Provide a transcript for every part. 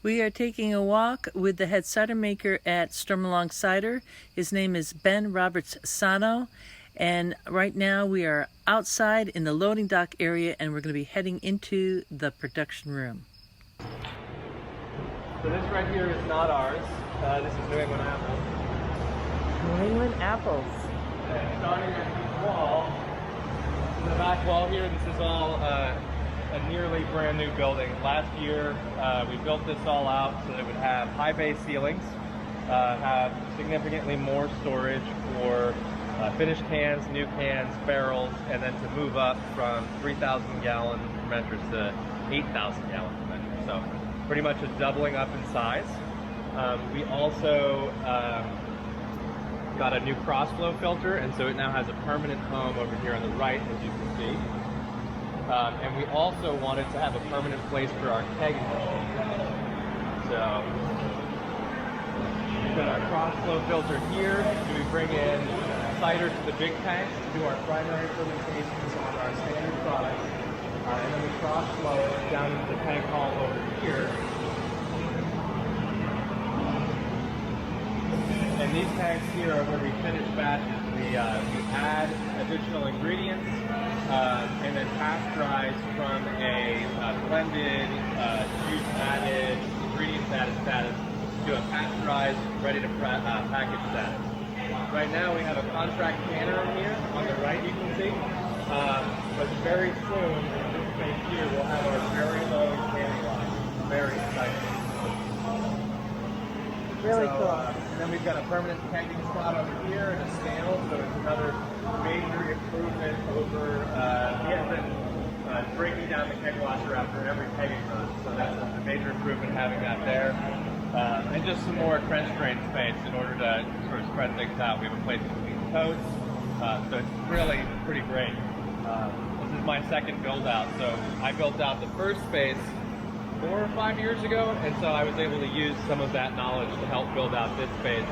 We are taking a walk with the head cider maker at Stormalong Cider. His name is Ben Roberts-Sano, and right now we are outside in the loading dock area, and we're going to be heading into the production room. So this right here is not ours. This is New England apple. New England apples. And starting at the wall, the back wall here, this is all a nearly brand new building. Last year we built this all out so that it would have high bay ceilings, have significantly more storage for finished cans, new cans, barrels, and then to move up from 3,000 gallon fermenters to 8,000 gallon fermenters. So pretty much a doubling up in size. We also got a new cross-flow filter, and so it now has a permanent home over here on the right, as you can see. And we also wanted to have a permanent place for our kegging machine. So we've got our cross-flow filter here. So we bring in cider to the big tanks to do our primary fermentations on our standard products. And then we cross-flow it down into the tank hall over here. And these tanks here are where we finish batches. We add additional ingredients and then pasteurize from a blended, juice added, ingredients added status to a pasteurized, ready to package status. Right now we have a contract canner in here on the right, you can see. But very soon, in this space here, we'll have our very low canning line. Very exciting. Really cool. And then we've got a permanent kegging spot over here and a scale, so it's another major improvement over breaking down the keg washer after every kegging run. So that's a major improvement having that there. And just some more trench drain space in order to sort of spread things out. We have a place between totes, so it's really pretty great. This is my second build out. So I built out the first space 4 or 5 years ago, and so I was able to use some of that knowledge to help build out this space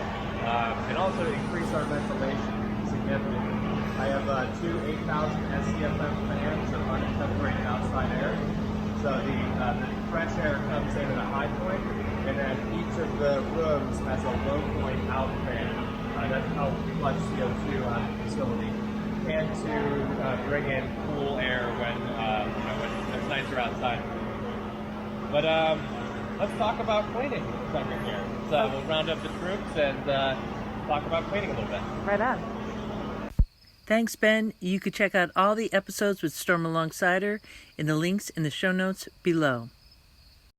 and also increase our ventilation significantly. I have two 8,000 SCFM fans that run separated outside air, so the fresh air comes in at a high point, and then each of the rooms has a low point out fan that helps flush CO2 out of the facility and to bring in cool air when it's nicer outside. But let's talk about cleaning a second here. So we'll round up the troops and talk about cleaning a little bit. Right on. Thanks, Ben. You can check out all the episodes with Stormalong Cider in the links in the show notes below.